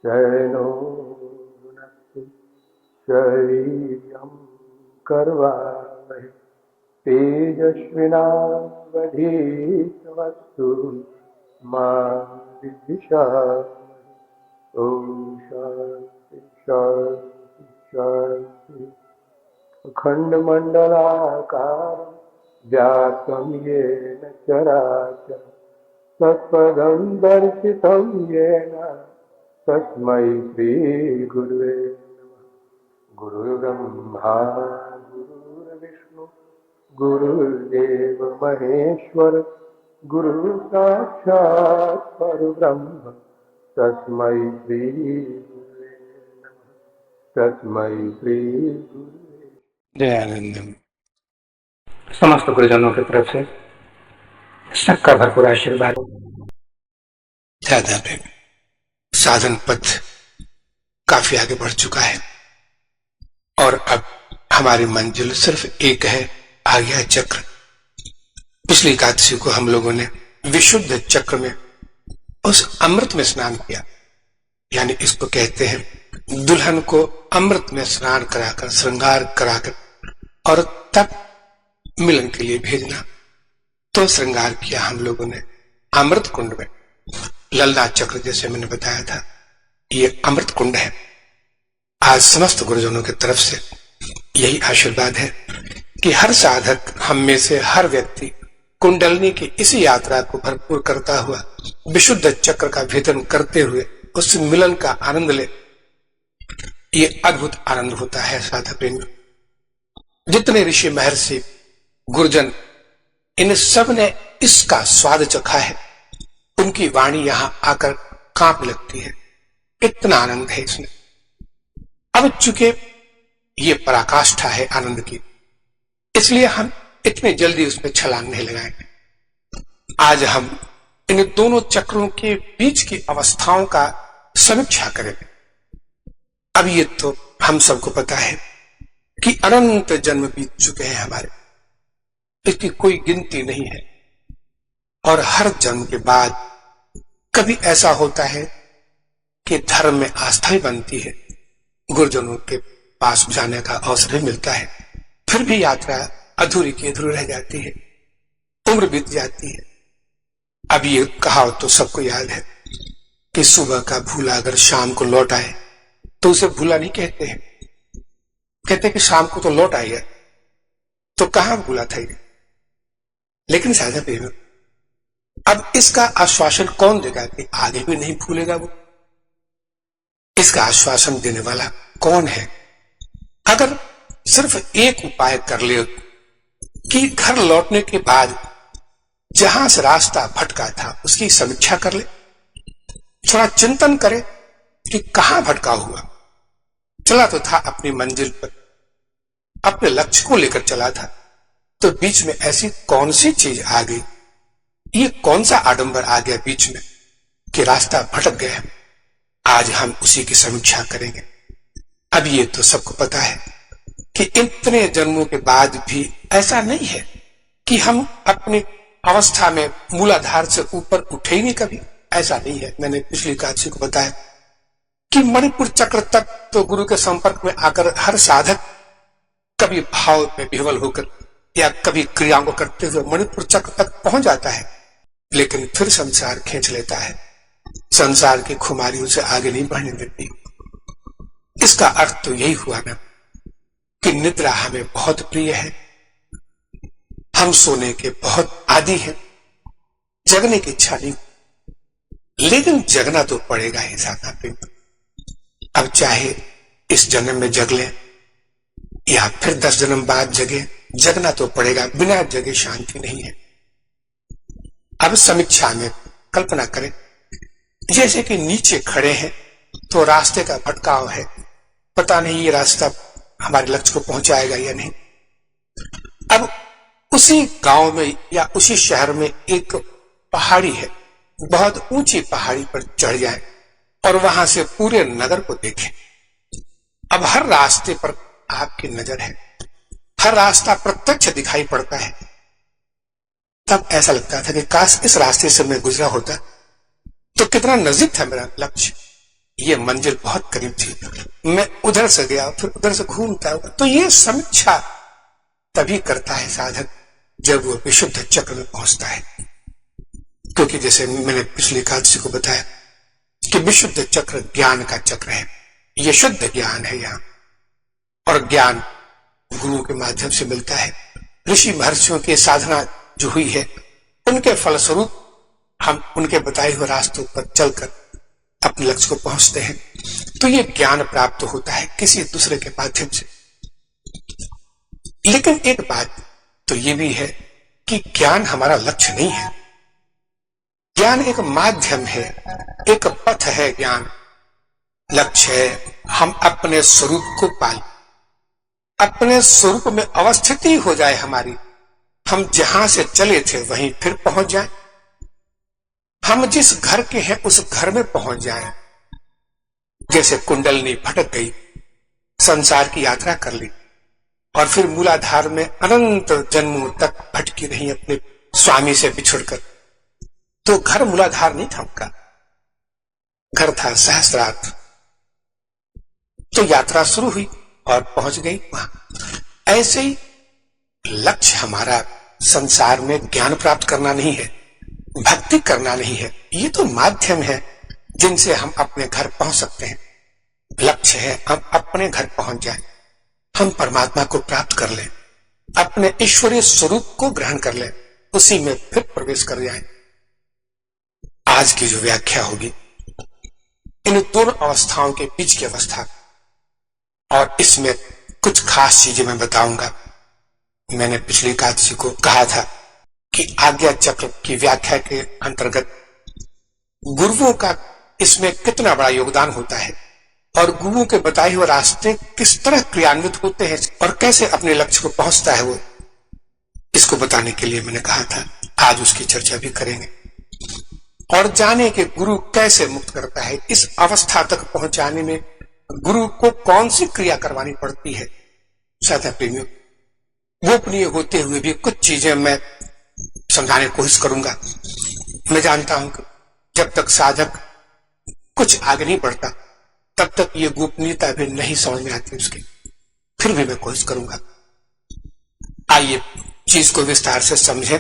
शयनो भुनक्तु शरीरं कर्वावहै तेजस्विनावधीतमस्तु मा विद्विषावहै। ॐ शान्ति शान्ति शान्ति। अखण्डमण्डलाकारं व्याप्तं येन चराचरं तत्पदं दर्शितं येन तस्मै श्रीगुरुवे नमः। गुरुर्ब्रह्मा गुरुर्विष्णु गुरुर्देव महेश्वर गुरुसाक्षात् परब्रह्म तस्मै श्रीगुरुवे नमः। तस्मै श्रीगुरुवे। दयानंद। समस्त गुरुजनों की तरफ से सबका भरपूर आशीर्वाद। ज्यादा पे साधन पथ काफी आगे बढ़ चुका है और अब हमारी मंजिल सिर्फ एक है, आज्ञा चक्र। पिछली एकादशी को हम लोगों ने विशुद्ध चक्र में उस अमृत में स्नान किया, यानी इसको कहते हैं दुल्हन को अमृत में स्नान कराकर श्रृंगार कराकर और तब मिलन के लिए भेजना। तो श्रृंगार किया हम लोगों ने अमृत कुंड में। ललना चक्र जैसे मैंने बताया था, ये अमृत कुंड है। आज समस्त गुरुजनों की तरफ से यही आशीर्वाद है कि हर साधक, हम में से हर व्यक्ति कुंडलनी की इस यात्रा को भरपूर करता हुआ विशुद्ध चक्र का भेदन करते हुए उस मिलन का आनंद ले। ये अद्भुत आनंद होता है साधक। जितने ऋषि महर्षि गुरुजन इन सब ने इसका स्वाद चखा है, उनकी वाणी यहां आकर कांप लगती है, इतना आनंद है इसमें। अब चूंकि ये पराकाष्ठा है आनंद की, इसलिए हम इतने जल्दी उसमें छलांग नहीं लगाएंगे। आज हम इन दोनों चक्रों के बीच की अवस्थाओं का समीक्षा करेंगे। अब ये तो हम सबको पता है कि अनंत जन्म बीत चुके हैं हमारे, इसकी कोई गिनती नहीं है। और हर जन्म के बाद कभी ऐसा होता है कि धर्म में आस्था भी बनती है, गुरुजनों के पास जाने का अवसर भी मिलता है, फिर भी यात्रा अधूरी की अधूरी रह जाती है, उम्र बीत जाती है। अब ये कहावत तो सबको याद है कि सुबह का भूला अगर शाम को लौट आए तो उसे भूला नहीं कहते हैं, कहते कि शाम को तो लौट आई है, तो कहां भूला था ये। लेकिन साझा प्रेम, अब इसका आश्वासन कौन देगा कि आगे भी नहीं भूलेगा वो? इसका आश्वासन देने वाला कौन है? अगर सिर्फ एक उपाय कर ले कि घर लौटने के बाद जहां से रास्ता भटका था उसकी समीक्षा कर ले, थोड़ा चिंतन करे कि कहां भटका हुआ। चला तो था अपनी मंजिल पर, अपने लक्ष्य को लेकर चला था, तो बीच में ऐसी कौन सी चीज आ गई, ये कौन सा आडंबर आ गया बीच में कि रास्ता भटक गया। आज हम उसी की समीक्षा करेंगे। अब ये तो सबको पता है कि इतने जन्मों के बाद भी ऐसा नहीं है कि हम अपनी अवस्था में मूलाधार से ऊपर उठे ही नहीं कभी, ऐसा नहीं है। मैंने पिछली एकादशी को बताया कि मणिपुर चक्र तक तो गुरु के संपर्क में आकर हर साधक कभी भाव में विह्वल होकर या कभी क्रियाओं को करते हुए मणिपुर चक्र तक पहुंच जाता है, लेकिन फिर संसार खींच लेता है, संसार की खुमारियों से आगे नहीं बढ़ने देती। इसका अर्थ तो यही हुआ ना कि निद्रा हमें बहुत प्रिय है, हम सोने के बहुत आदी हैं, जगने की इच्छा नहीं, लेकिन जगना तो पड़ेगा ही साधना पे। अब चाहे इस जन्म में जग ले या फिर 10 जन्म बाद जगे, जगना तो पड़ेगा, बिना जगे शांति नहीं है। अब समीक्षा में कल्पना करें जैसे कि नीचे खड़े हैं तो रास्ते का भटकाव है, पता नहीं ये रास्ता हमारे लक्ष्य को पहुंचाएगा या नहीं। अब उसी गांव में या उसी शहर में एक पहाड़ी है, बहुत ऊंची पहाड़ी पर चढ़ जाए और वहां से पूरे नगर को देखें। अब हर रास्ते पर आपकी नजर है, हर रास्ता प्रत्यक्ष दिखाई पड़ता है। तब ऐसा लगता था कि काश इस रास्ते से मैं गुजरा होता तो कितना नजदीक था मेरा लक्ष्य, ये मंजिल बहुत करीब थी। मैं उधर से गया, फिर उधर से घूमता हुआ। तो ये समीक्षा तभी करता है साधक जब वो विशुद्ध चक्र में पहुंचता है। क्योंकि जैसे मैंने पिछली एकादशी को बताया कि विशुद्ध चक्र ज्ञान का चक्र है, ये शुद्ध ज्ञान है यहाँ, और ज्ञान गुरु के माध्यम से मिलता है। ऋषि महर्षियों की साधना जो हुई है, उनके फलस्वरूप हम उनके बताए हुए रास्तों पर चलकर अपने लक्ष्य को पहुंचते हैं। तो ये ज्ञान प्राप्त होता है किसी दूसरे के माध्यम से। लेकिन एक बात तो ये भी है कि ज्ञान हमारा लक्ष्य नहीं है। ज्ञान एक माध्यम है, एक पथ है। ज्ञान लक्ष्य है हम अपने स्वरूप को पालें, अपने स्वरूप में अवस्थिति हो जाए हमारी। हम जहां से चले थे वहीं फिर पहुंच जाएं। हम जिस घर के हैं उस घर में पहुंच जाएं। जैसे कुंडलनी भटक गई, संसार की यात्रा कर ली और फिर मूलाधार में अनंत जन्मों तक भटकी रही अपने स्वामी से बिछुड़कर। तो घर मूलाधार नहीं था उनका, घर था सहस्रार्थ। तो यात्रा शुरू हुई और पहुंच गई वहां। ऐसे ही लक्ष्य हमारा संसार में ज्ञान प्राप्त करना नहीं है, भक्ति करना नहीं है। ये तो माध्यम है जिनसे हम अपने घर पहुंच सकते हैं। लक्ष्य है हम अपने घर पहुंच जाएं, हम परमात्मा को प्राप्त कर लें, अपने ईश्वरीय स्वरूप को ग्रहण कर लें, उसी में फिर प्रवेश कर जाएं। आज की जो व्याख्या होगी इन दोनों अवस्थाओं के बीच की अवस्था, और इसमें कुछ खास चीजें मैं बताऊंगा। मैंने पिछली एकादशी को कहा था कि आज्ञा चक्र की व्याख्या के अंतर्गत गुरुओं का इसमें कितना बड़ा योगदान होता है और गुरुओं के बताए हुए रास्ते किस तरह क्रियान्वित होते हैं और कैसे अपने लक्ष्य को पहुंचता है वो, इसको बताने के लिए मैंने कहा था आज उसकी चर्चा भी करेंगे। और जाने कि गुरु कैसे मुक्त करता है, इस अवस्था तक पहुंचाने में गुरु को कौन सी क्रिया करवानी पड़ती है। साधा प्रेमियों, गोपनीय होते हुए भी कुछ चीजें मैं समझाने की कोशिश करूंगा। मैं जानता हूं कि जब तक साधक कुछ आगे नहीं बढ़ता तब तक ये गोपनीयता भी नहीं समझ में आती उसकी, फिर भी मैं कोशिश करूंगा। आइए चीज को विस्तार से समझें।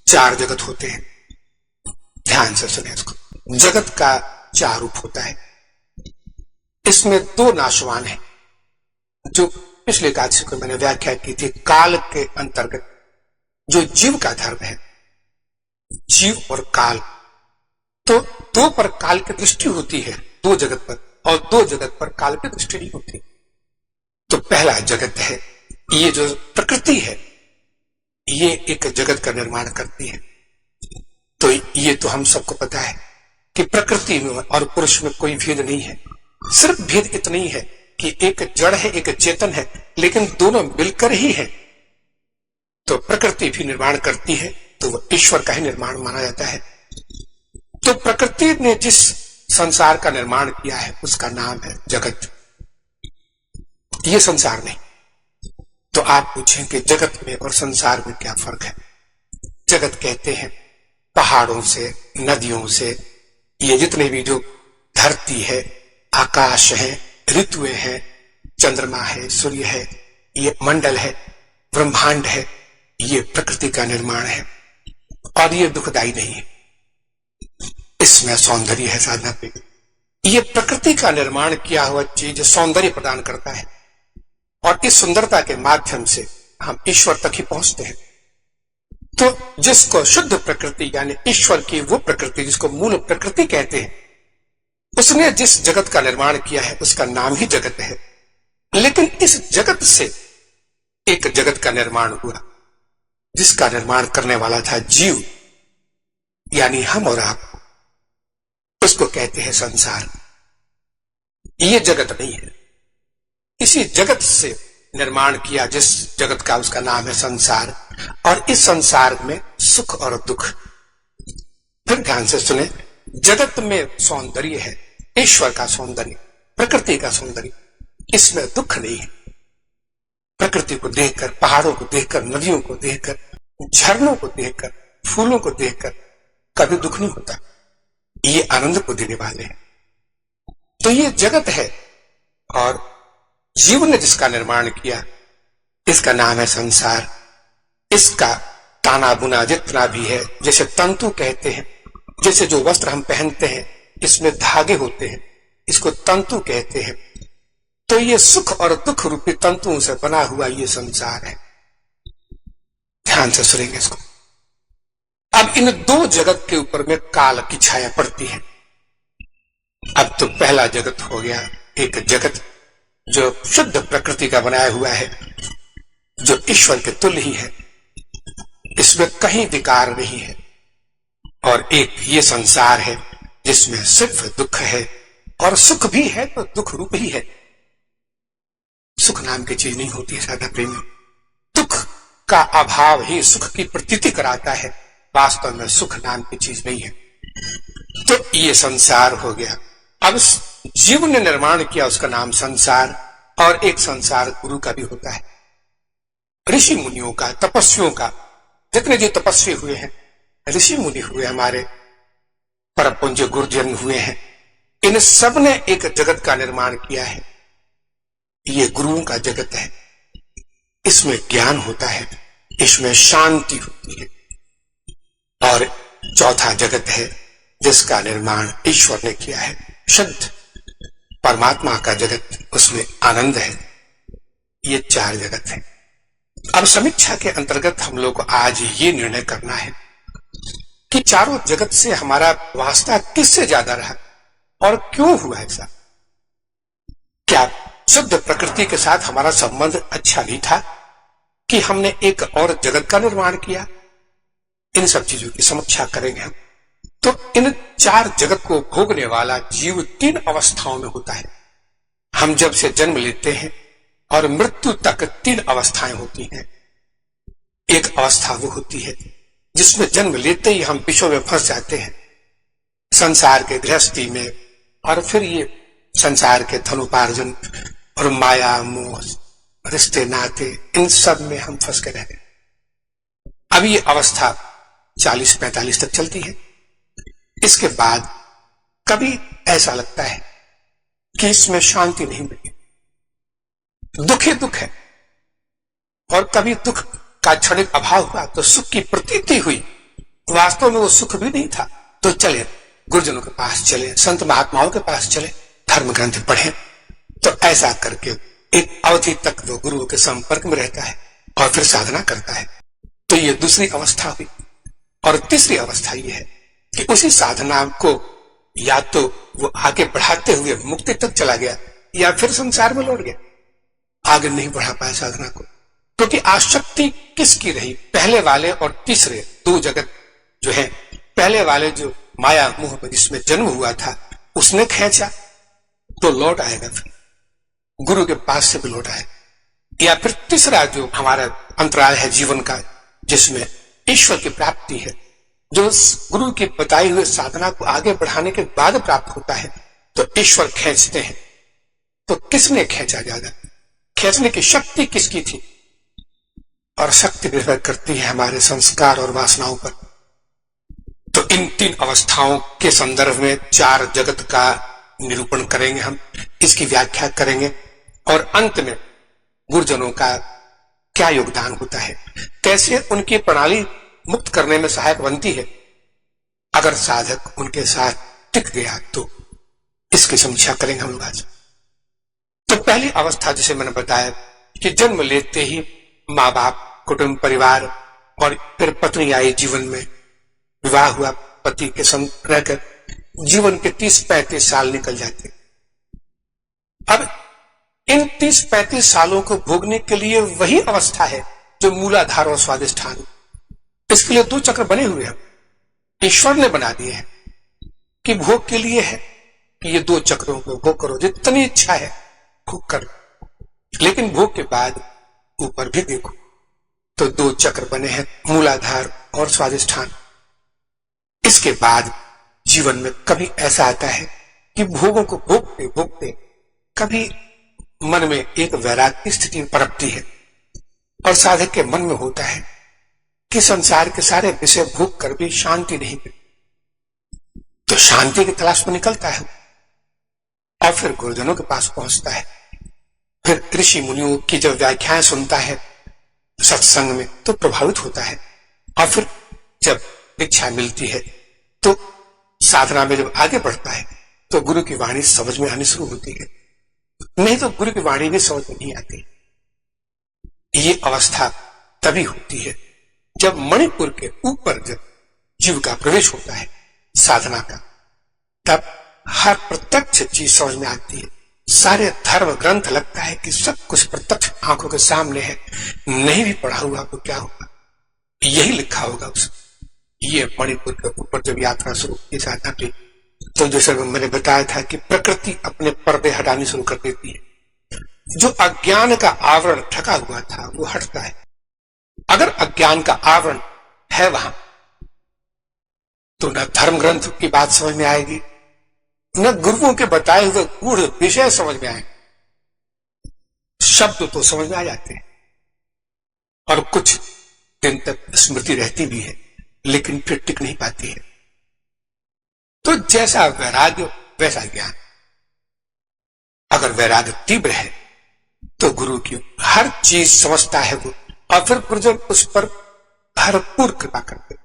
4 जगत होते हैं, ध्यान से सुने इसको। जगत का 4 रूप होता है। इसमें 2 नाशवान है जो पिछले एकादशी को मैंने व्याख्या की थी। काल के अंतर्गत जो जीव का धर्म है, जीव और काल, तो 2 पर काल की दृष्टि होती है, 2 जगत पर, और 2 जगत पर काल की दृष्टि नहीं होती। तो पहला जगत है, ये जो प्रकृति है ये एक जगत का निर्माण करती है। तो ये तो हम सबको पता है कि प्रकृति में और पुरुष में कोई भेद नहीं है। सिर्फ भेद इतना ही है कि एक जड़ है एक चेतन है, लेकिन दोनों मिलकर ही है। तो प्रकृति भी निर्माण करती है तो वो ईश्वर का ही निर्माण माना जाता है। तो प्रकृति ने जिस संसार का निर्माण किया है उसका नाम है जगत, ये संसार नहीं। तो आप पूछें कि जगत में और संसार में क्या फर्क है। जगत कहते हैं पहाड़ों से, नदियों से, ये जितने भी जो धरती है, आकाश है, ऋतुएं हैं, चंद्रमा है, सूर्य है, ये मंडल है, ब्रह्मांड है, ये प्रकृति का निर्माण है और ये दुखदाई नहीं है। इसमें सौंदर्य है साधना पे। ये प्रकृति का निर्माण किया हुआ चीज सौंदर्य प्रदान करता है और इस सुंदरता के माध्यम से हम ईश्वर तक ही पहुंचते हैं। तो जिसको शुद्ध प्रकृति यानी ईश्वर की वो प्रकृति जिसको मूल प्रकृति कहते हैं, उसने जिस जगत का निर्माण किया है उसका नाम ही जगत है। लेकिन इस जगत से एक जगत का निर्माण हुआ जिसका निर्माण करने वाला था जीव, यानी हम और आप, उसको कहते हैं संसार। ये जगत नहीं है। इसी जगत से निर्माण किया जिस जगत का, उसका नाम है संसार। और इस संसार में सुख और दुख, फिर ध्यान से सुने, जगत में सौंदर्य है, ईश्वर का सौंदर्य, प्रकृति का सौंदर्य, इसमें दुख नहीं है। प्रकृति को देखकर, पहाड़ों को देखकर, नदियों को देखकर, झरनों को देखकर, फूलों को देखकर कभी दुख नहीं होता। ये आनंद को देने वाले हैं। तो ये जगत है और जीव ने जिसका निर्माण किया, इसका नाम है संसार। इसका ताना बुना जितना भी है, जैसे तंतु कहते हैं, जैसे जो वस्त्र हम पहनते हैं इसमें धागे होते हैं, इसको तंतु कहते हैं। तो ये सुख और दुख रूपी तंतुओं से बना हुआ ये संसार है। ध्यान से सुनेंगे इसको। अब इन दो जगत के ऊपर में काल की छाया पड़ती है। अब तो पहला जगत हो गया एक जगत जो शुद्ध प्रकृति का बनाया हुआ है, जो ईश्वर के तुल्य ही है, इसमें कहीं विकार नहीं है। और एक ये संसार है जिसमें सिर्फ दुख है, और सुख भी है तो दुख रूप ही है। सुख नाम की चीज नहीं होती है साधा प्रेमी। दुख का अभाव ही सुख की प्रतीति कराता है, वास्तव में सुख नाम की चीज नहीं है। तो ये संसार हो गया। अब जीव ने निर्माण किया, उसका नाम संसार। और एक संसार गुरु का भी होता है, ऋषि मुनियों का, तपस्वियों का। जितने जो तपस्वी हुए हैं, ऋषि मुनि हुए, हमारे परम पूज्य गुरुजन हुए हैं, इन सब ने एक जगत का निर्माण किया है। ये गुरुओं का जगत है। इसमें ज्ञान होता है, इसमें शांति होती है। और चौथा जगत है जिसका निर्माण ईश्वर ने किया है, शुद्ध परमात्मा का जगत, उसमें आनंद है। ये चार जगत है। अब समीक्षा के अंतर्गत हम लोग को आज ये निर्णय करना है कि चारों जगत से हमारा वास्ता किससे ज्यादा रहा और क्यों हुआ ऐसा। क्या शुद्ध प्रकृति के साथ हमारा संबंध अच्छा नहीं था कि हमने एक और जगत का निर्माण किया? इन सब चीजों की समीक्षा करेंगे हम। तो इन चार जगत को भोगने वाला जीव तीन अवस्थाओं में होता है। हम जब से जन्म लेते हैं और मृत्यु तक तीन अवस्थाएं होती हैं। एक अवस्था वो होती है जिसमें जन्म लेते ही हम विषयों में फंस जाते हैं, संसार के गृहस्थी में, और फिर ये संसार के धनोपार्जन और माया मोह, रिश्ते नाते, इन सब में हम फंस के रहते हैं। अब ये अवस्था 40-45 तक चलती है। इसके बाद कभी ऐसा लगता है कि इसमें शांति नहीं मिली, दुख ही दुख है। और कभी दुख का क्षणिक अभाव हुआ तो सुख की प्रतीति हुई, वास्तव में वो सुख भी नहीं था। तो चले गुरुजनों के पास चले, संत महात्माओं के पास चले, धर्म ग्रंथ पढ़े। तो ऐसा करके एक अवधि तक वो गुरुओं के संपर्क में रहता है और फिर साधना करता है। तो ये दूसरी अवस्था हुई। और तीसरी अवस्था ये है कि उसी साधना को या तो वो आगे बढ़ाते हुए मुक्ति तक चला गया या फिर संसार में लौट गया, आगे नहीं बढ़ा पाया साधना को। क्योंकि आसक्ति किसकी रही? पहले वाले और तीसरे दो जगत जो है, पहले वाले जो माया मोह पर जिसमें जन्म हुआ था उसने खींचा तो लौट आएगा, फिर गुरु के पास से भी लौट आएगा। या फिर तीसरा जो हमारा अंतराल है जीवन का, जिसमें ईश्वर की प्राप्ति है, जो गुरु की बताई हुए साधना को आगे बढ़ाने के बाद प्राप्त होता है, तो ईश्वर खींचते हैं। तो किसने खींचा ज्यादा? खींचने की शक्ति किसकी थी? और शक्ति निर्भर करती है हमारे संस्कार और वासनाओं पर। तो इन तीन अवस्थाओं के संदर्भ में चार जगत का निरूपण करेंगे हम, इसकी व्याख्या करेंगे, और अंत में गुरुजनों का क्या योगदान होता है, कैसे उनकी प्रणाली मुक्त करने में सहायक बनती है, अगर साधक उनके साथ टिक गया तो। इसकी समीक्षा करेंगे हम लोग आज। तो पहली अवस्था जैसे मैंने बताया कि जन्म लेते ही माँ बाप, कुटुंब, परिवार और फिर पत्नी आई जीवन में, विवाह हुआ, पति के संग रहकर जीवन के 30-35 साल निकल जाते। अब इन 30-35 सालों को भोगने के लिए वही अवस्था है जो मूलाधार और स्वादिष्ठान। इसके लिए दो चक्र बने हुए हैं, ईश्वर ने बना दिए हैं कि भोग के लिए है कि ये दो चक्रों को भोग करो, जितनी इच्छा है भोग करो। लेकिन भोग के बाद ऊपर भी देखो तो दो चक्र बने हैं, मूलाधार और स्वादिष्ठान। इसके बाद जीवन में कभी ऐसा आता है कि भोगों को भोगते भोगते कभी मन में एक वैराग्य की स्थिति पनपती है और साधक के मन में होता है कि संसार के सारे विषय भोग कर भी शांति नहीं मिलती, तो शांति की तलाश में निकलता है और फिर गुरुजनों के पास पहुंचता है। फिर ऋषि मुनियों की जब व्याख्याएं सुनता है सत्संग में तो प्रभावित होता है और फिर जब दीक्षा मिलती है तो साधना में जब आगे बढ़ता है तो गुरु की वाणी समझ में आनी शुरू होती है, नहीं तो गुरु की वाणी भी समझ में नहीं आती। ये अवस्था तभी होती है जब मणिपुर के ऊपर जब जीव का प्रवेश होता है साधना का, तब हर प्रत्यक्ष चीज समझ में आती है। सारे धर्म ग्रंथ लगता है कि सब कुछ प्रत्यक्ष आंखों के सामने है, नहीं भी पढ़ा हुआ तो क्या होगा, यही लिखा होगा उस। ये मणिपुर के ऊपर जब यात्रा शुरू की साधना की तो जैसे मैंने बताया था कि प्रकृति अपने पर्दे हटानी शुरू कर देती है, जो अज्ञान का आवरण ढका हुआ था वो हटता है। अगर अज्ञान का आवरण है वहां तो न धर्म ग्रंथ की बात समझ में आएगी, न गुरुओं के बताए हुए गूढ़ विषय समझ में आएंगे। शब्द तो समझ में आ जाते हैं और कुछ दिन तक स्मृति रहती भी है, लेकिन फिर टिक नहीं पाती है। तो जैसा वैराग्य वैसा ज्ञान। अगर वैराग्य तीव्र है तो गुरु की हर चीज समझता है वो, और फिर गुरुजन उस पर भरपूर कृपा करते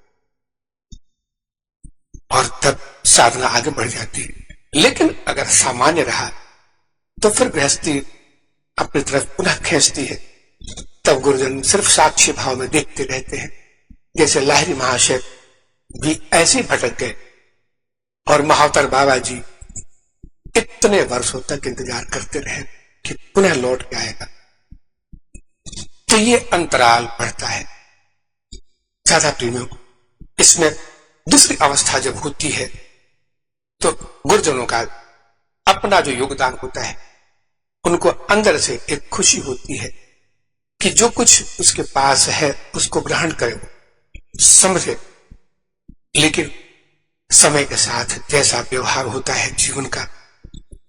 और तब साधना आगे बढ़ जाती है। लेकिन अगर सामान्य रहा तो फिर गृहस्थी अपनी तरफ पुनः खींचती है, तब गुरुजन सिर्फ साक्षी भाव में देखते रहते हैं। जैसे लाहिरी महाशय भी ऐसे भटक गए और महावतार बाबा जी इतने वर्षों तक इंतजार करते रहे कि पुनः लौट के आएगा। तो ये अंतराल बढ़ता है। ज्यादा प्रेमियों, इसमें दूसरी अवस्था जब होती है तो गुरुजनों का अपना जो योगदान होता है, उनको अंदर से एक खुशी होती है कि जो कुछ उसके पास है उसको ग्रहण करे, समझे। लेकिन समय के साथ जैसा व्यवहार होता है जीवन का,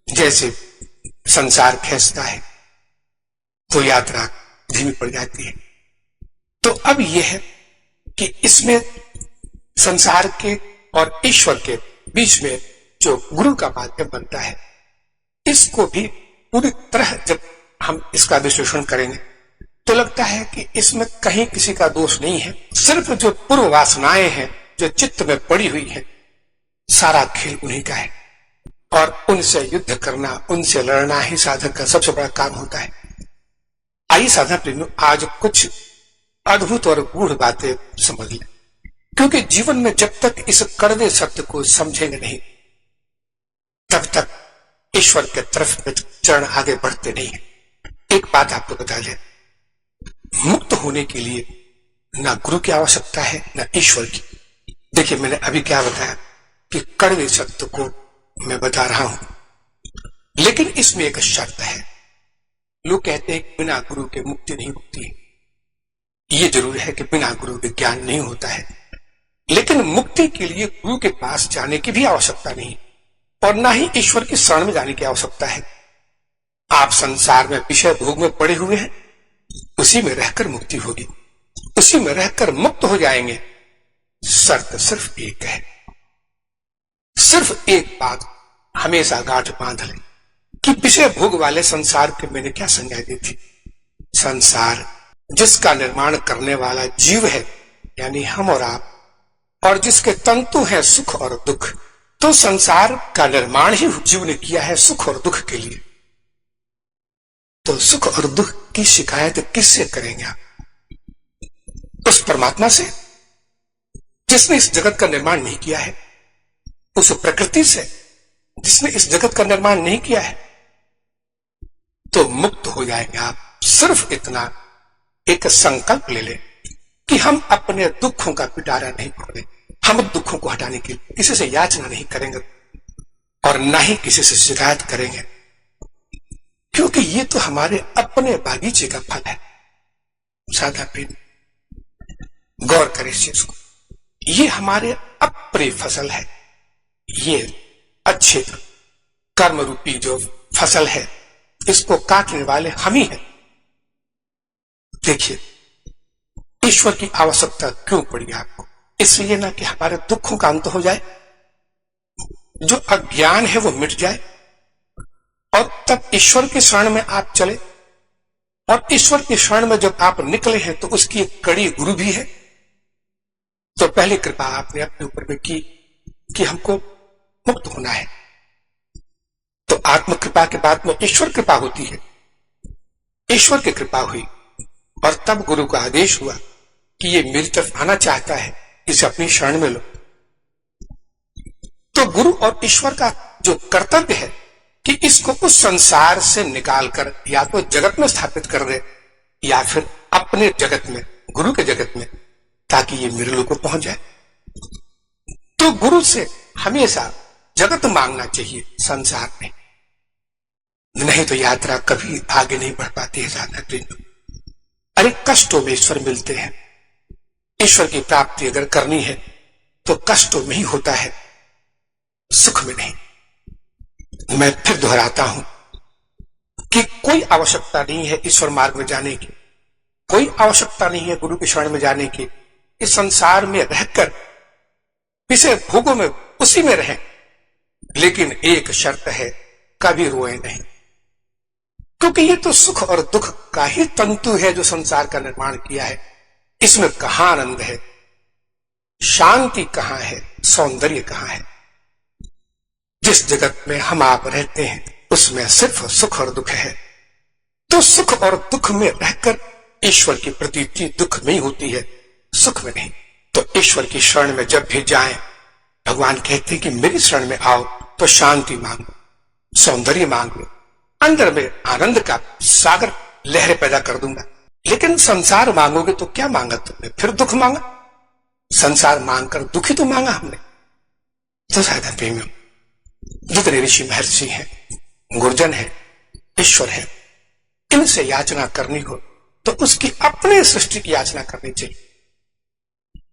जैसे संसार खींचता है तो यात्रा धीमी पड़ जाती है। तो अब यह है कि इसमें संसार के और ईश्वर के बीच में जो गुरु का माध्यम बनता है, इसको भी पूरी तरह जब हम इसका विश्लेषण करेंगे तो लगता है कि इसमें कहीं किसी का दोष नहीं है। सिर्फ जो पूर्व वासनाएं हैं जो चित्त में पड़ी हुई है, सारा खेल उन्हीं का है और उनसे युद्ध करना, उनसे लड़ना ही साधक का सबसे बड़ा काम होता है। आइए साधना प्रेमियों, आज कुछ अद्भुत और गूढ़ बातें समझ लें, क्योंकि जीवन में जब तक इस कड़वे सत्य को समझेंगे नहीं, तब तक ईश्वर के तरफ में चरण आगे बढ़ते नहीं है। एक बात आपको बता दें, मुक्त होने के लिए ना गुरु की आवश्यकता है ना ईश्वर की। देखिए, मैंने अभी क्या बताया कि कड़वे सत्य को मैं बता रहा हूं, लेकिन इसमें एक शर्त है। लोग कहते हैं कि बिना गुरु के मुक्ति नहीं होती है। ये जरूर है कि बिना गुरु के ज्ञान नहीं होता है, लेकिन मुक्ति के लिए गुरु के पास जाने की भी आवश्यकता नहीं और ना ही ईश्वर की शरण में जाने की आवश्यकता है। आप संसार में विषय भोग में पड़े हुए हैं, उसी में रहकर मुक्ति होगी, उसी में रहकर मुक्त हो जाएंगे। शर्त सिर्फ एक है, सिर्फ एक बात हमेशा गांठ बांध लें कि विषय भोग वाले संसार के मैंने क्या संज्ञा दी थी। संसार जिसका निर्माण करने वाला जीव है, यानी हम और आप, और जिसके तंतु हैं सुख और दुख। तो संसार का निर्माण ही जीव ने किया है सुख और दुख के लिए। तो सुख और दुख की शिकायत किससे करेंगे आप? उस परमात्मा से जिसने इस जगत का निर्माण नहीं किया है, उस प्रकृति से जिसने इस जगत का निर्माण नहीं किया है। तो मुक्त हो जाएंगे आप। सिर्फ इतना एक संकल्प ले लें कि हम अपने दुखों का पिटारा नहीं करेंगे, हम दुखों को हटाने के लिए किसी से याचना नहीं करेंगे और ना ही किसी से शिकायत करेंगे, क्योंकि ये तो हमारे अपने बागीचे का फल है। साधा प्रेम, गौर करें इस चीज को, ये हमारे अपनी फसल है। ये अच्छे कर्म रूपी जो फसल है इसको काटने वाले हम ही हैं। देखिए, ईश्वर की आवश्यकता क्यों पड़ी आपको? इसलिए ना कि हमारे दुखों का अंत हो जाए, जो अज्ञान है वो मिट जाए, और तब ईश्वर के शरण में आप चले। और ईश्वर के शरण में जब आप निकले हैं तो उसकी एक कड़ी गुरु भी है। तो पहले कृपा आपने अपने ऊपर में की कि हमको मुक्त होना है, तो आत्म कृपा के बाद में ईश्वर कृपा होती है। ईश्वर की कृपा हुई और तब गुरु का आदेश हुआ कि ये मेरी तरफ आना चाहता है, इसे अपनी शरण में लो। तो गुरु और ईश्वर का जो कर्तव्य है कि इसको उस संसार से निकालकर या तो जगत में स्थापित कर दे या फिर अपने जगत में, गुरु के जगत में, ताकि ये मेरे लोग को पहुंच जाए। तो गुरु से हमेशा जगत मांगना चाहिए संसार में, नहीं तो यात्रा कभी आगे नहीं बढ़ पाती है। ज्यादा अरे कष्टों में ईश्वर मिलते हैं। ईश्वर की प्राप्ति अगर करनी है तो कष्टों में ही होता है, सुख में नहीं। मैं फिर दोहराता हूं कि कोई आवश्यकता नहीं है ईश्वर मार्ग में जाने की, कोई आवश्यकता नहीं है गुरु के शरण में जाने की। इस संसार में रहकर इसे भोगों में उसी में रहें, लेकिन एक शर्त है, कभी रोए नहीं, क्योंकि ये तो सुख और दुख का ही तंतु है जो संसार का निर्माण किया है। इसमें कहां आनंद है, शांति कहां है, सौंदर्य कहां है? जिस जगत में हम आप रहते हैं उसमें सिर्फ सुख और दुख है। तो सुख और दुख में रहकर ईश्वर की प्रतीति दुख में ही होती है, सुख में नहीं। तो ईश्वर की शरण में जब भी जाएं, भगवान कहते हैं कि मेरी शरण में आओ तो शांति मांगो, सौंदर्य मांगो, अंदर में आनंद का सागर लहरें पैदा कर दूंगा। लेकिन संसार मांगोगे तो क्या मांगा तुमने? फिर दुख मांगा। संसार मांगकर दुखी तो मांगा हमने। तो ज्यादा प्रेमियों, जितने ऋषि महर्षि हैं, गुरुजन है, ईश्वर है, इनसे याचना करनी हो तो उसकी अपने सृष्टि की याचना करनी चाहिए।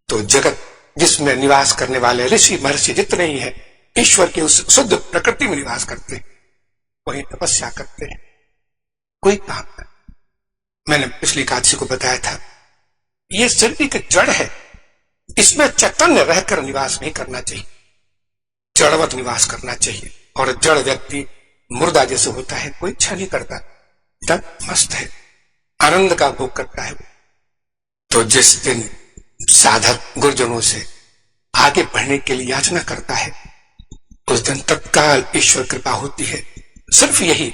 तो जगत जिसमें निवास करने वाले ऋषि महर्षि जितने ही हैं, ईश्वर की उस शुद्ध प्रकृति में निवास करते हैं, वही तपस्या करते हैं, कोई काम नहीं। मैंने पिछली एकादशी को बताया था, ये सृष्टि की जड़ है, इसमें चैतन्य रहकर निवास नहीं करना चाहिए, जड़वत निवास करना चाहिए। और जड़ व्यक्ति मुर्दा जैसे होता है, कोई इच्छा नहीं करता, तब मस्त है, आनंद का भोग करता है। तो जिस दिन साधक गुरुजनों से आगे बढ़ने के लिए याचना करता है, उस दिन तत्काल ईश्वर कृपा होती है। सिर्फ यही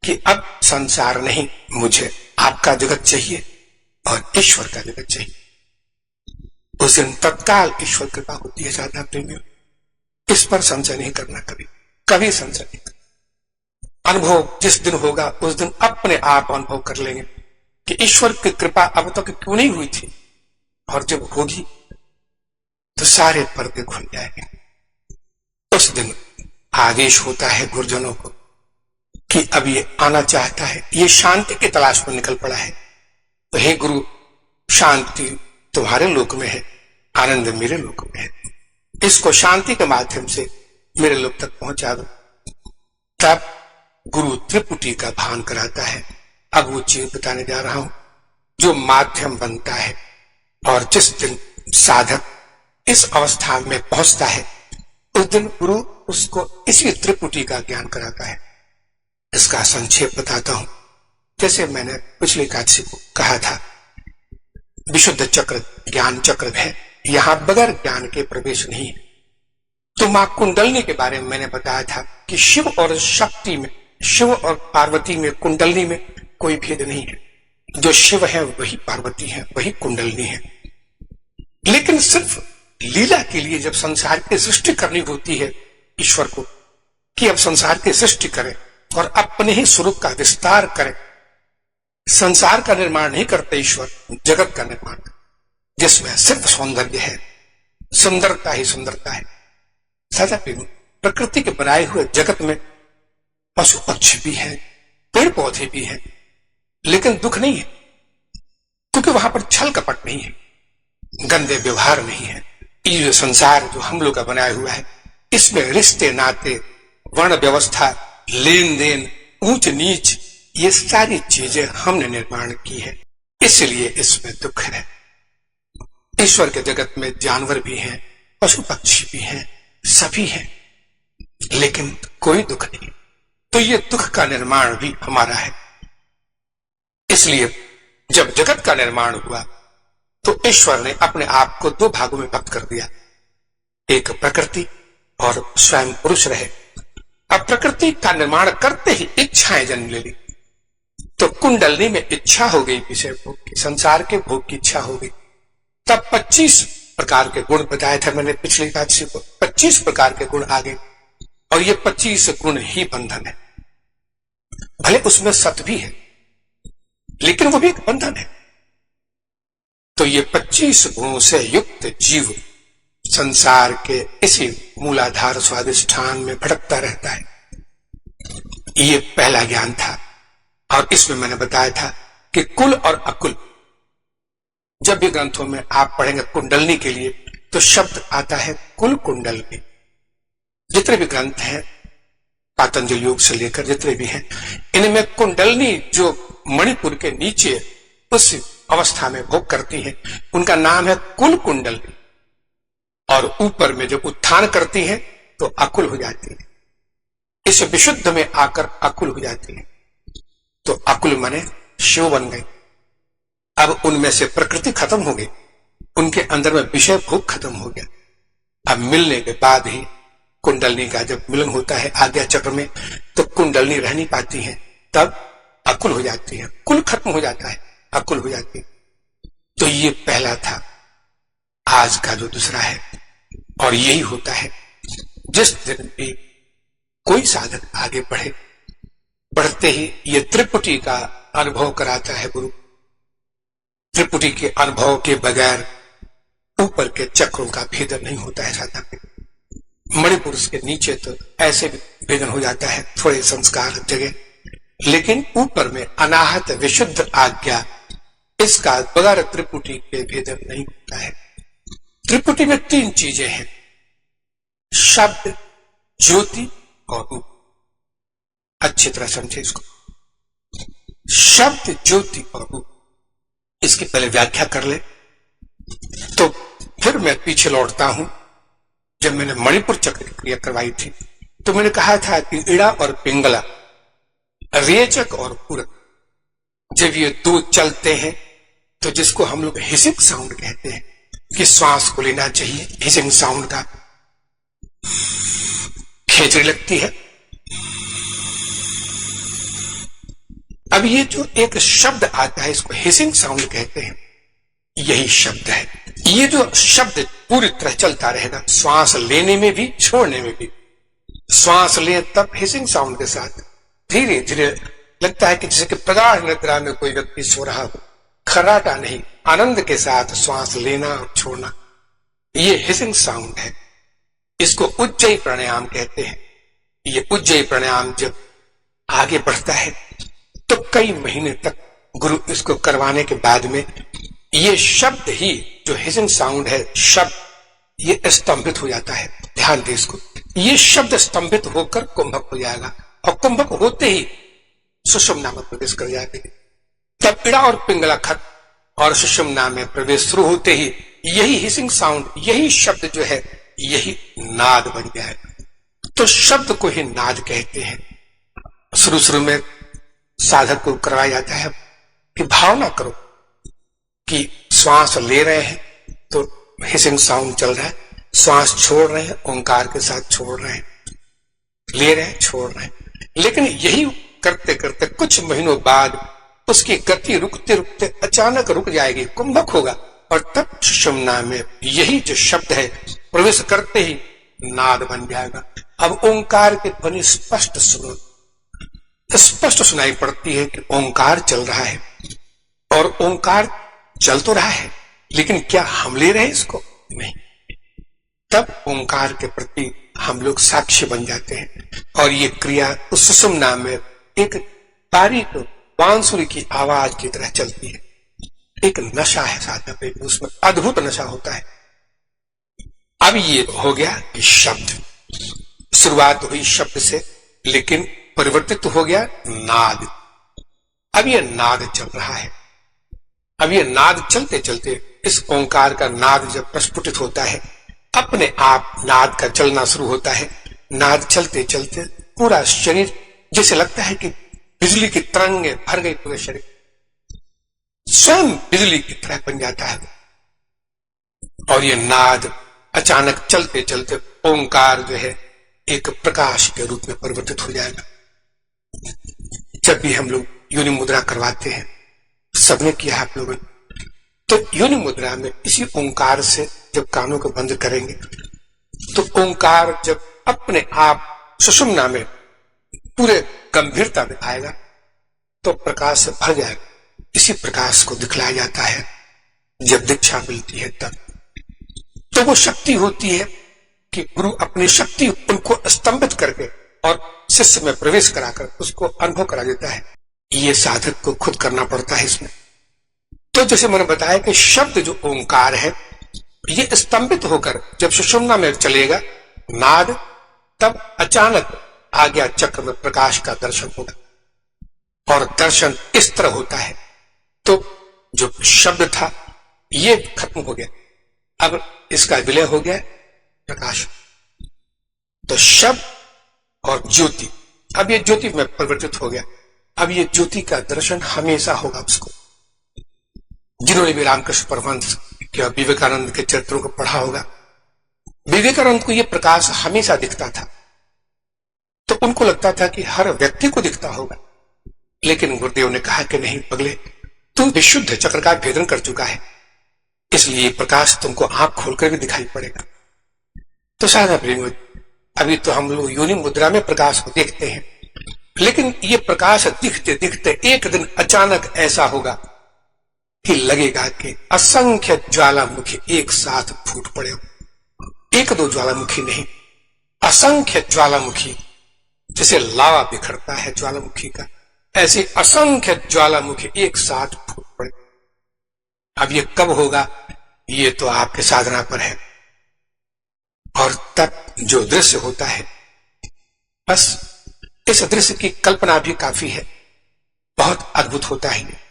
कि अब संसार नहीं, मुझे आपका जगत चाहिए और ईश्वर का जगत चाहिए। उस दिन तत्काल ईश्वर कृपा होती है। ज्यादा प्रेमियों, इस पर संशय नहीं करना, कभी कभी संशय नहीं करना। अनुभव जिस दिन होगा उस दिन अपने आप अनुभव कर लेंगे कि ईश्वर की कृपा अब तक क्यों नहीं हुई थी, और जब होगी तो सारे पर्दे खुल जाएंगे। उस दिन आदेश होता है गुरुजनों को कि अब ये आना चाहता है, ये शांति की तलाश में निकल पड़ा है, तो हे गुरु, शांति तुम्हारे लोक में है, आनंद मेरे लोक में है, इसको शांति के माध्यम से मेरे लोक तक पहुंचा दो। तब गुरु त्रिपुटी का भान कराता है। अब वो चीज बताने जा रहा हूं जो माध्यम बनता है, और जिस दिन साधक इस अवस्था में पहुंचता है उस दिन गुरु उसको इसी त्रिपुटी का ज्ञान कराता है। इसका संक्षेप बताता हूं। जैसे मैंने पिछले एकादशी को कहा था, विशुद्ध चक्र ज्ञान चक्र है, यहां बगैर ज्ञान के प्रवेश नहीं है। तो मां कुंडलनी के बारे में मैंने बताया था कि शिव और शक्ति में, शिव और पार्वती में, कुंडलनी में कोई भेद नहीं है। जो शिव है वही पार्वती है, वही कुंडलनी है। लेकिन सिर्फ लीला के लिए जब संसार की सृष्टि करनी होती है ईश्वर को, कि अब संसार की सृष्टि करें और अपने ही स्वरूप का विस्तार करें, संसार का निर्माण नहीं करते ईश्वर, जगत का निर्माण, जिसमें सिर्फ सौंदर्य है, सुंदरता ही सुंदरता है। सदा प्रकृति के बनाए हुए जगत में पशु पक्षी भी हैं, पेड़ पौधे भी हैं, लेकिन दुख नहीं है, क्योंकि वहां पर छल कपट नहीं है, गंदे व्यवहार नहीं है। ये जो संसार जो हम लोग का बनाया हुआ है, इसमें रिश्ते नाते वर्ण व्यवस्था, लेन देन, ऊंच नीच, ये सारी चीजें हमने निर्माण की है, इसलिए इसमें दुख है। ईश्वर के जगत में जानवर भी हैं, पशु पक्षी भी हैं, सभी हैं, लेकिन कोई दुख नहीं। तो ये दुख का निर्माण भी हमारा है। इसलिए जब जगत का निर्माण हुआ तो ईश्वर ने अपने आप को दो भागों में व्यक्त कर दिया, एक प्रकृति और स्वयं पुरुष रहे। अब प्रकृति का निर्माण करते ही इच्छाएं जन्म ले ली, तो कुंडलनी में इच्छा हो गई विषय भोग की, संसार के भोग की इच्छा हो गई। तब 25 प्रकार के गुण बताए थे मैंने पिछली एकादशी को, 25 प्रकार के गुण आ गए, और ये 25 गुण ही बंधन है। भले उसमें सत भी है, लेकिन वो भी एक बंधन है। तो ये 25 गुणों से युक्त जीव संसार के इसी मूलाधार स्वादिष्ठान में भटकता रहता है। ये पहला ज्ञान था। और इसमें मैंने बताया था कि कुल और अकुल, जब भी ग्रंथों में आप पढ़ेंगे कुंडलनी के लिए तो शब्द आता है कुल कुंडलनी। जितने भी ग्रंथ हैं पातंजलि योग से लेकर जितने भी हैं, इनमें कुंडलनी जो मणिपुर के नीचे उस अवस्था में भोग करती है उनका नाम है कुल कुंडलनी, और ऊपर में जब उत्थान करती है तो अकुल हो जाती है। इस विशुद्ध में आकर अकुल हो जाती है, तो अकुल माने शिव बन गए। अब उनमें से प्रकृति खत्म हो गई, उनके अंदर में विषय भोग खत्म हो गया। अब मिलने के बाद ही कुंडलनी का जब मिलन होता है आज्ञा चक्र में, तो कुंडलनी रह नहीं पाती है, तब अकुल हो जाती है, कुल खत्म हो जाता है, अकुल हो जाती है। तो ये पहला था। आज का जो दूसरा है, और यही होता है जिस दिन भी कोई साधक आगे बढ़े, बढ़ते ही ये त्रिपुटी का अनुभव कराता है गुरु। त्रिपुटी के अनुभव के बगैर ऊपर के चक्रों का भेदन नहीं होता है साधक में। मणिपुर के नीचे तो ऐसे भी भेदन हो जाता है, थोड़े संस्कार जगह, लेकिन ऊपर में अनाहत विशुद्ध आज्ञा, इसका बगैर त्रिपुटी के भेदन नहीं होता है। त्रिपुटी में 3 चीजें हैं, शब्द, ज्योति और रूप। अच्छी तरह समझे इसको। शब्द, ज्योति और रूप, इसकी पहले व्याख्या कर ले तो फिर मैं पीछे लौटता हूं। जब मैंने मणिपुर चक्र की क्रिया करवाई थी तो मैंने कहा था कि इड़ा और पिंगला, रेचक और पूरक, जब ये दो चलते हैं तो जिसको हम लोग हिसिंग साउंड कहते हैं कि श्वास को लेना चाहिए, हिसिंग साउंड का खेचड़ी लगती है। अब ये जो एक शब्द आता है इसको हिसिंग साउंड कहते हैं, यही शब्द है। ये जो शब्द पूरी तरह चलता रहेगा, श्वास लेने में भी छोड़ने में भी। श्वास ले तब हिसिंग साउंड के साथ धीरे धीरे लगता है कि जैसे कि प्रगाढ़ निद्रा में कोई व्यक्ति सो रहा हो, खर्राटा नहीं, आनंद के साथ श्वास लेना और छोड़ना, ये हिसिंग साउंड है। इसको उज्जयी प्राणायाम कहते हैं। ये उज्जयी प्राणायाम जब आगे बढ़ता है तो कई महीने तक गुरु इसको करवाने के बाद में ये शब्द ही जो हिसिंग साउंड है, शब्द ये स्तंभित हो जाता है। ध्यान दे इसको, ये शब्द स्तंभित होकर कुंभक हो जाएगा, और कुंभक होते ही सुषुम्ना में प्रवेश कर जाएगी। तब इड़ा और पिंगला खत्म और सुषुम्ना में प्रवेश शुरू होते ही यही हिसिंग साउंड, यही शब्द जो है यही नाद बन गया है। तो शब्द को ही नाद कहते हैं। शुरू शुरू में साधक को करवाया जाता है कि भावना करो कि श्वास ले रहे हैं तो हिसिंग साउंड चल रहा है, श्वास छोड़ रहे हैं ओंकार के साथ छोड़ रहे हैं, ले रहे हैं छोड़ रहे हैं। लेकिन यही करते करते कुछ महीनों बाद उसकी गति रुकते रुकते अचानक रुक जाएगी, कुंभक होगा, और तब सुषुम्ना में यही जो शब्द है प्रवेश करते ही नाद बन जाएगा। अब ओंकार की ध्वनि स्पष्ट सुनो, स्पष्ट सुनाई पड़ती है कि ओंकार चल रहा है, और ओंकार चल तो रहा है लेकिन क्या हम ले रहे हैं इसको? नहीं। तब ओंकार के प्रति हम लोग साक्ष्य बन जाते हैं, और ये क्रिया उस सुषुम्ना में एक बारीक बांसुरी की आवाज की तरह चलती है। एक नशा है साधक में, उसमें अद्भुत नशा होता है। अब ये हो गया कि शब्द, शुरुआत हुई शब्द से, लेकिन परिवर्तित हो गया नाद। अब ये नाद चल रहा है। अब ये नाद चलते चलते इस ओंकार का नाद जब प्रस्फुटित होता है, अपने आप नाद का चलना शुरू होता है। नाद चलते चलते पूरा शरीर जैसे लगता है कि बिजली की तरंगें भर गई पूरे शरीर, स्वयं बिजली की तरह बन जाता है। और ये नाद अचानक चलते चलते ओंकार जो है एक प्रकाश के रूप में परिवर्तित हो जाएगा। जब भी हम लोग योनि मुद्रा करवाते हैं, सबने किया है आप लोगों ने, तो योनि मुद्रा में इसी ओंकार से जब कानों को बंद करेंगे तो ओंकार जब अपने आप सुषुम्ना में पूरे गंभीरता में आएगा तो प्रकाश से भर जाएगा। इसी प्रकाश को दिखलाया जाता है जब दीक्षा मिलती है तब। तो वो शक्ति होती है कि गुरु अपनी शक्ति उनको स्तंभित करके और शिष्य में प्रवेश कराकर उसको अनुभव करा देता है। ये साधक को खुद करना पड़ता है इसमें। तो जैसे मैंने बताया कि शब्द जो ओंकार है ये स्तंभित होकर जब सुषुम्ना में चलेगा नाद, तब अचानक आज्ञा चक्र में प्रकाश का दर्शन होगा। और दर्शन इस तरह होता है, तो जो शब्द था ये खत्म हो गया, अब इसका विलय हो गया प्रकाश। तो शब्द और ज्योति, अब ये ज्योति में परिवर्तित हो गया। अब ये ज्योति का दर्शन हमेशा होगा उसको। जिन्होंने भी रामकृष्ण परमहंस या विवेकानंद के चरित्रों को पढ़ा होगा, विवेकानंद को ये प्रकाश हमेशा दिखता था, तो उनको लगता था कि हर व्यक्ति को दिखता होगा। लेकिन गुरुदेव ने कहा कि नहीं पगले, तू विशुद्ध चक्र का भेदन कर चुका है, इसलिए ये प्रकाश तुमको आंख खोलकर भी दिखाई पड़ेगा। तो साधा प्रेम, अभी तो हम लोग योनि मुद्रा में प्रकाश को देखते हैं, लेकिन ये प्रकाश दिखते दिखते एक दिन अचानक ऐसा होगा कि लगेगा कि असंख्य ज्वालामुखी एक साथ फूट पड़े। एक दो ज्वालामुखी नहीं, असंख्य ज्वालामुखी, जैसे लावा बिखरता है ज्वालामुखी का, ऐसे असंख्य ज्वालामुखी एक साथ फूट पड़े। अब ये कब होगा, ये तो आपके साधना पर है। और तब जो दृश्य होता है, बस इस दृश्य की कल्पना भी काफी है, बहुत अद्भुत होता है।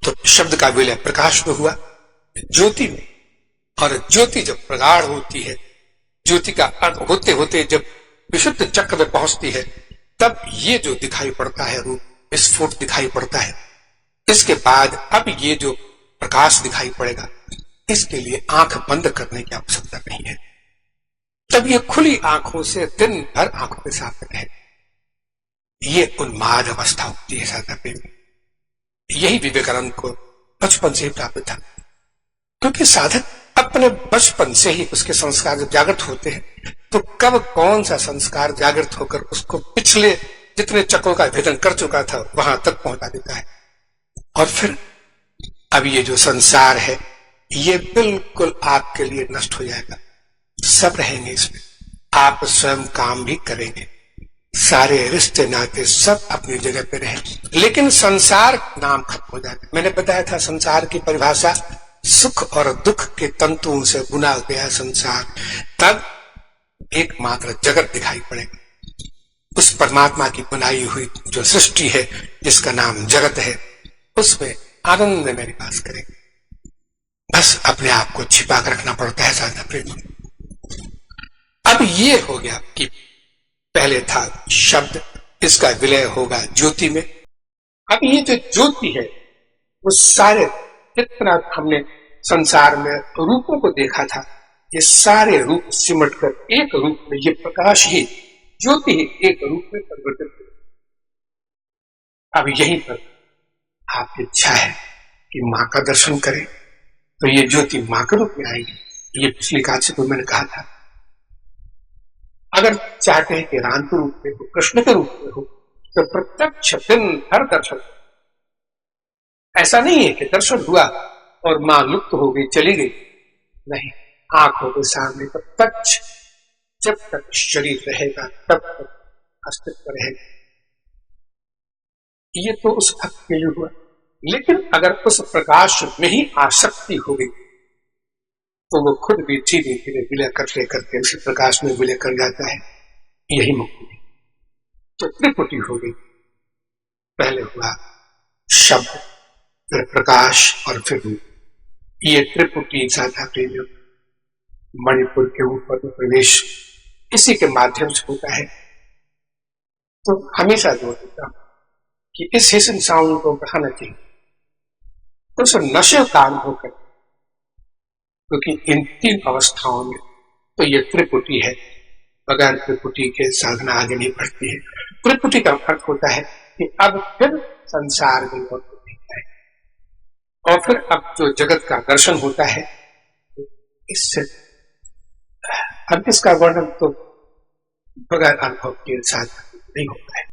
तो शब्द का विलय प्रकाश में हुआ, ज्योति में, और ज्योति जब प्रगाढ़ होती है, ज्योति का अंत होते होते जब विशुद्ध चक्र में पहुंचती है, तब ये जो दिखाई पड़ता है रूप विस्फोट दिखाई पड़ता है। इसके बाद अब ये जो प्रकाश दिखाई पड़ेगा, इसके लिए आंख बंद करने की आवश्यकता नहीं है। तब ये खुली आंखों से दिन भर आंखों के साथ रहे। ये उन्माद अवस्था होती है साधना में। यही विवेकानंद को बचपन से ही प्राप्त था, क्योंकि साधक अपने बचपन से ही उसके संस्कार जब जागृत होते हैं, तो कब कौन सा संस्कार जागृत होकर उसको पिछले जितने चक्रों का भेदन कर चुका था वहां तक पहुंचा देता है। और फिर अब ये जो संसार है ये बिल्कुल आपके लिए नष्ट हो जाएगा, सब रहेंगे इसमें, आप स्वयं काम भी करेंगे, सारे रिश्ते नाते सब अपनी जगह पे रहेंगे, लेकिन संसार नाम खत्म हो जाएगा। मैंने बताया था संसार की परिभाषा, सुख और दुख के तंतुओं से बुना गया संसार। तब एकमात्र जगत दिखाई पड़ेगा, उस परमात्मा की बनाई हुई जो सृष्टि है जिसका नाम जगत है, उसमें आनंद में निवास करेंगे। बस अपने आप को छिपा कर रखना पड़ता है साधना प्रेम। अब ये हो गया कि पहले था शब्द, इसका विलय होगा ज्योति में। अब ये जो ज्योति है वो सारे जितना हमने संसार में रूपों को देखा था, ये सारे रूप सिमट कर एक रूप में, ये प्रकाश ही ज्योति ही एक रूप में परिवर्तित हो। अब यहीं पर आपकी इच्छा है कि मां का दर्शन करें, तो ये ज्योति मां के रूप में आएगी। ये पिछली कांच में मैंने कहा था। अगर चाहते हैं कि राम के रूप में हो, कृष्ण के रूप में हो, तो प्रत्यक्ष दिन हर दर्शन। ऐसा नहीं है कि दर्शन हुआ और मां लुप्त हो गई चली गई, नहीं, आंखों के सामने प्रत्यक्ष, जब तक शरीर रहेगा तब तक अस्तित्व रहेगा। ये तो उस भक्त के लिए हुआ। लेकिन अगर उस प्रकाश में ही आसक्ति हो गई तो वो खुद भी धीरे धीरे विलय करते करते उसी प्रकाश में विलय कर जाता है। यही मुक्ति है। तो त्रिपुटी हो गई, पहले हुआ शब्द, फिर प्रकाश और फिर रूप। ये त्रिपुटी साधा प्रेम मणिपुर के ऊपर प्रवेश इसी के माध्यम से होता है। तो हमेशा जोर देता हूं कि इस हिसन साउंड को बढ़ाना चाहिए, तो उसे नशे का अनुभव करें, क्योंकि इन 3 अवस्थाओं में तो ये त्रिपुटी है, बगैर त्रिपुटी के साधना आगे नहीं बढ़ती है। त्रिपुटी का अर्थ होता है कि अब फिर संसार में और नहीं है, और फिर अब जो जगत का दर्शन होता है, इससे अब इसका वर्णन तो बगैर अनुभव के साथ नहीं होता है।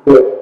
Yeah.